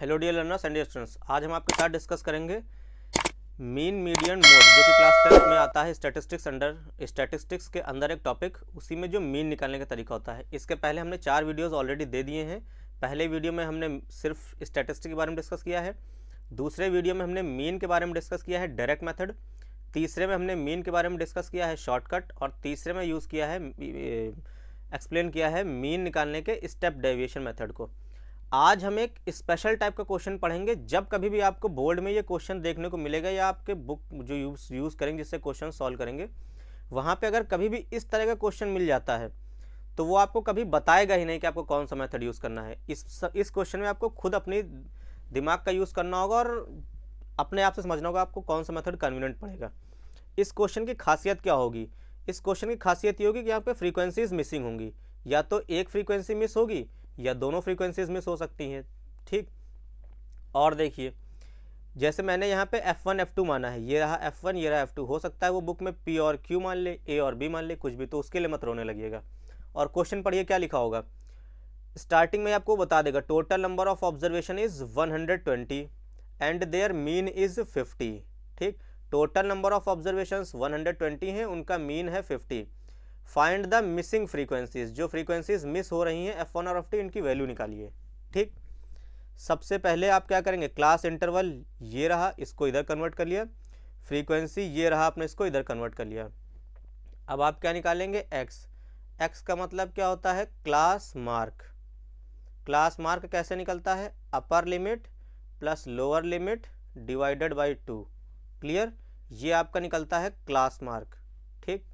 Hello dear learners and students, आज हम आपके साथ डिस्कस करेंगे मीन मीडियन मोड, जो कि क्लास 10th में आता है स्टैटिस्टिक्स के अंदर एक टॉपिक। उसी में जो मीन निकालने का तरीका होता है। इसके पहले हमने 4 वीडियोस ऑलरेडी दे दिए हैं। पहले वीडियो में हमने सिर्फ स्टैटिस्टिक्स के बारे में डिस्कस किया है। दूसरे वीडियो में हमने मीन के बारे में डिस्कस किया है डायरेक्ट मेथड। तीसरे में हमने मीन के बारे में डिस्कस किया है शॉर्टकट। और तीसरे में यूज़ किया है एक्सप्लेन किया है मीन निकालने के स्टेप डेविएशन मेथड को। आज हम एक स्पेशल टाइप का क्वेश्चन पढ़ेंगे। जब कभी भी आपको बोर्ड में ये क्वेश्चन देखने को मिलेगा या आपके बुक जो यूज़ करेंगे जिससे क्वेश्चन सॉल्व करेंगे, वहाँ पे अगर कभी भी इस तरह का क्वेश्चन मिल जाता है तो वो आपको कभी बताएगा ही नहीं कि आपको कौन सा मेथड यूज़ करना है। इस क्वेश्चन में आपको खुद अपनी दिमाग का यूज़ करना होगा और अपने आप से समझना होगा आपको कौन सा मेथड कन्वीनियंट पड़ेगा। इस क्वेश्चन की खासियत क्या होगी? इस क्वेश्चन की खासियत ये होगी कि यहाँ पे फ्रीक्वेंसीज मिसिंग होंगी। या तो एक फ्रीक्वेंसी मिस होगी या दोनों फ्रीक्वेंसीज मिस हो सकती हैं। ठीक, और देखिए, जैसे मैंने यहाँ पे F1 F2 माना है, ये रहा F1 ये रहा F2। हो सकता है वो बुक में P और Q मान ले, A और B मान ले, कुछ भी, तो उसके लिए मत रोने लगिएगा। और क्वेश्चन पढ़िए क्या लिखा होगा। स्टार्टिंग में आपको बता देगा total number of observation is 120 and there mean is 50। ठीक, टोटल नंबर ऑफ ऑब्जर्वेशंस 120 हैं, उनका मीन है 50। फाइंड द मिसिंग फ्रीक्वेंसीज, जो फ्रीक्वेंसीज मिस हो रही हैं F1 और F2, इनकी वैल्यू निकालिए। ठीक, सबसे पहले आप क्या करेंगे, क्लास इंटरवल ये रहा, इसको इधर कन्वर्ट कर लिया। फ्रीक्वेंसी ये रहा, आपने इसको इधर कन्वर्ट कर लिया। अब आप क्या निकालेंगे, एक्स का मतलब क्या होता है, क्लास मार्क। क्लास मार्क कैसे निकलता है, upper limit plus lower limit divided by 2। Clear, ये आपका निकलता है क्लास मार्क। ठीक,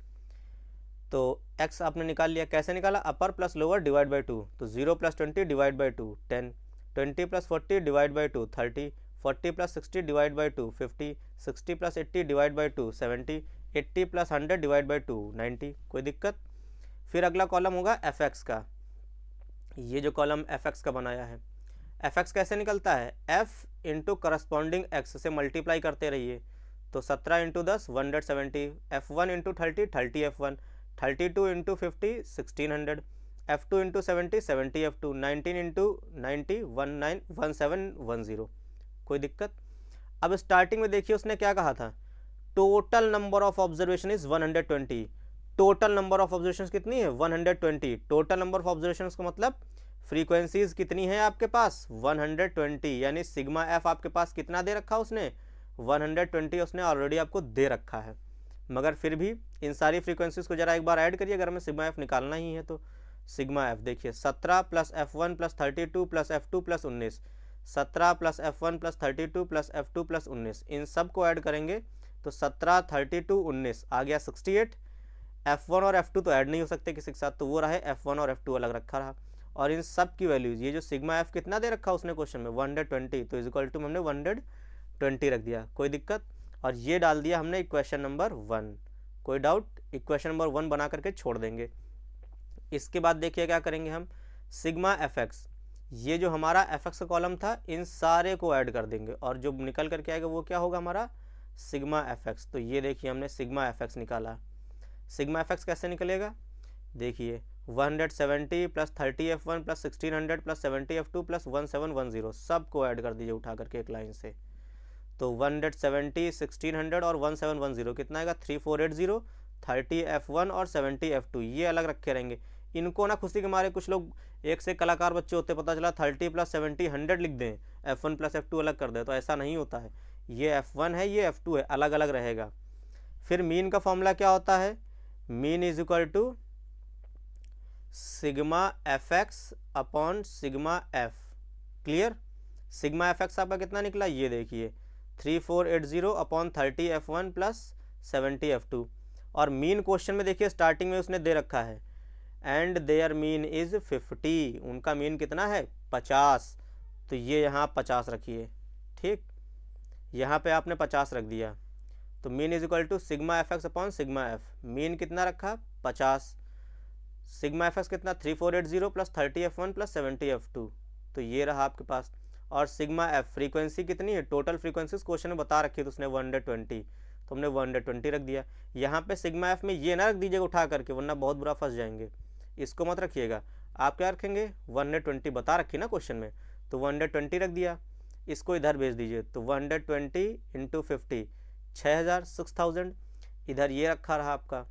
तो x आपने निकाल लिया। कैसे निकाला, अपर प्लस लोअर डिवाइड बाई 2। तो 0 + 20 divide by 2 10, 20 + 40 divide by 2 30, 40 + 60 divide by 2 50, 60 + 80 divide by 2 70, 80 + 100 divide by 2 90। कोई दिक्कत? फिर अगला कॉलम होगा fx का। ये जो कॉलम fx का बनाया है, fx कैसे निकलता है, f इंटू करस्पॉन्डिंग x से मल्टीप्लाई करते रहिए। तो 17 × 10 170, f1 × 30 30 f1, 32 × 50 1600, f2 × 70 70 f2, 19 × 90 1710। कोई दिक्कत? अब स्टार्टिंग में देखिए उसने क्या कहा था, total number of observation is 120। Total number of observation कितनी है, 120। टोटल नंबर ऑफ ऑब्जर्वेशन का मतलब फ्रीक्वेंसीज कितनी है आपके पास, 120। यानी सिग्मा एफ आपके पास कितना दे रखा उसने, 120 उसने ऑलरेडी आपको दे रखा है। मगर फिर भी इन सारी फ्रीक्वेंसीज को जरा एक बार ऐड करिए, अगर हमें सिग्मा एफ निकालना ही है तो। सिग्मा एफ देखिए 17 + F1 + 32 + F2 + 19, 17 + F1 + 32 + F2 + 19, इन सब को ऐड करेंगे तो 17 32 19 आ गया 68। F1 और F2 तो ऐड नहीं हो सकते किसी के साथ, तो वो रहे F1 और F2 अलग रखा रहा। और इन सब की वैल्यूज, ये जो सिग्मा एफ कितना दे रखा उसने क्वेश्चन में, 120, तो इक्वल टू हमने 120 रख दिया। कोई दिक्कत? और ये डाल दिया हमने इक्वेशन नंबर 1। कोई डाउट? इक्वेशन नंबर 1 बना करके छोड़ देंगे। इसके बाद देखिए क्या करेंगे हम, सिग्मा fx, ये जो हमारा fx का कॉलम था, इन सारे को ऐड कर देंगे और जो निकल करके आएगा वो क्या होगा हमारा, सिग्मा fx। तो ये देखिए हमने सिग्मा fx निकाला। सिग्मा fx कैसे निकलेगा, देखिए 170 + 30 f1 + 1600 + 70 f2 + 1710, सब को ऐड कर दीजिए उठा करके एक लाइन से। तो 170 1600 और 1710 कितना आएगा, 3480। 30 f1 और 70 f2 ये अलग रखे रहेंगे। इनको ना खुशी के मारे कुछ लोग एक से कलाकार बच्चे होते, पता चला 30 + 70 100 लिख दें, f1 + f2 अलग कर दे, तो ऐसा नहीं होता है। ये f1 है ये f2 है, अलग अलग रहेगा। फिर मीन का फॉर्मूला क्या होता है, mean is equal to sigma fx upon sigma f। Clear? Sigma fx आपका कितना निकला, ये देखिए 3480 अपॉन 30 f1 + 70 f2। और मीन क्वेश्चन में देखिए स्टार्टिंग में उसने दे रखा है एंड देयर मीन इज 50, उनका मीन कितना है 50, तो ये यहाँ 50 रखिए। ठीक, यहाँ पे आपने 50 रख दिया। तो mean is equal to sigma fx upon sigma f। Mean कितना रखा 50, सिग्मा fx कितना 3480 + 30 f1 + 70 f2, तो ये रहा आपके पास। और सिग्मा एफ फ्रीक्वेंसी कितनी है, टोटल फ्रीक्वेंसीज क्वेश्चन में बता रखी थी उसने 120, तो हमने 120 रख दिया। यहाँ पे सिग्मा एफ में ये ना रख दीजिएगा उठा करके, वरना बहुत बुरा फंस जाएंगे, इसको मत रखिएगा। आप क्या रखेंगे, 120 बता रखी ना क्वेश्चन में, तो 120 रख दिया। इसको इधर भेज दीजिए, तो 120 इंटू 50 6000 6000। इधर ये रखा रहा आपका,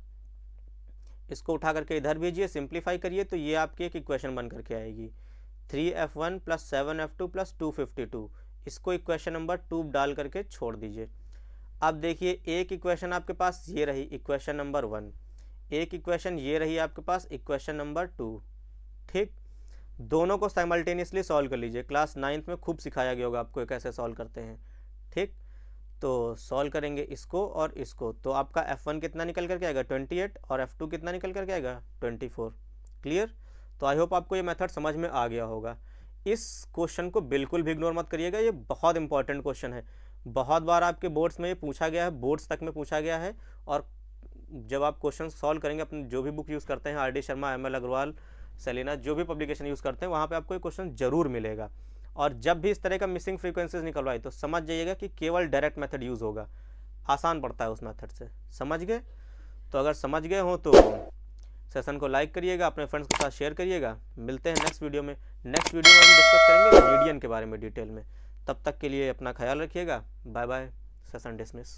इसको उठा करके इधर भेजिए, सिंप्लीफाई करिए तो ये आपकी एक इक्वेशन बन करके आएगी 3f1 प्लस 7f2 प्लस 252। इसको इक्वेशन नंबर 2 डाल करके छोड़ दीजिए। अब देखिए एक इक्वेशन आपके पास ये रही इक्वेशन नंबर 1, एक इक्वेशन ये रही आपके पास इक्वेशन नंबर 2। ठीक, दोनों को साइमल्टेनियसली सॉल्व कर लीजिए। क्लास 9th में खूब सिखाया गया होगा आपको कैसे सॉल्व करते हैं। ठीक, तो सॉल्व करेंगे इसको और इसको, तो आपका f1 कितना निकल करके आएगा 28 और f2 कितना निकल करके आएगा 24। क्लियर? तो आई होप आपको ये मेथड समझ में आ गया होगा। इस क्वेश्चन को बिल्कुल भी इग्नोर मत करिएगा, ये बहुत इंपॉर्टेंट क्वेश्चन है। बहुत बार आपके बोर्ड्स में ये पूछा गया है, बोर्ड्स तक में पूछा गया है। और जब आप क्वेश्चन सॉल्व करेंगे, अपने जो भी बुक यूज़ करते हैं, RD Sharma, ML Agarwal, Selina, जो भी पब्लिकेशन यूज़ करते हैं, वहाँ पे आपको ये क्वेश्चन जरूर मिलेगा। और जब भी इस तरह का मिसिंग फ्रीक्वेंसीज निकलवाए तो समझ जाइएगा कि केवल डायरेक्ट मेथड यूज़ होगा, आसान पड़ता है उस मेथड से। समझ गए? तो अगर समझ गए हो तो सेशन को लाइक करिएगा, अपने फ्रेंड्स के साथ शेयर करिएगा। मिलते हैं नेक्स्ट वीडियो में। नेक्स्ट वीडियो में हम डिस्कस करेंगे मीडियन के बारे में डिटेल में। तब तक के लिए अपना ख्याल रखिएगा। Bye bye. Session dismiss.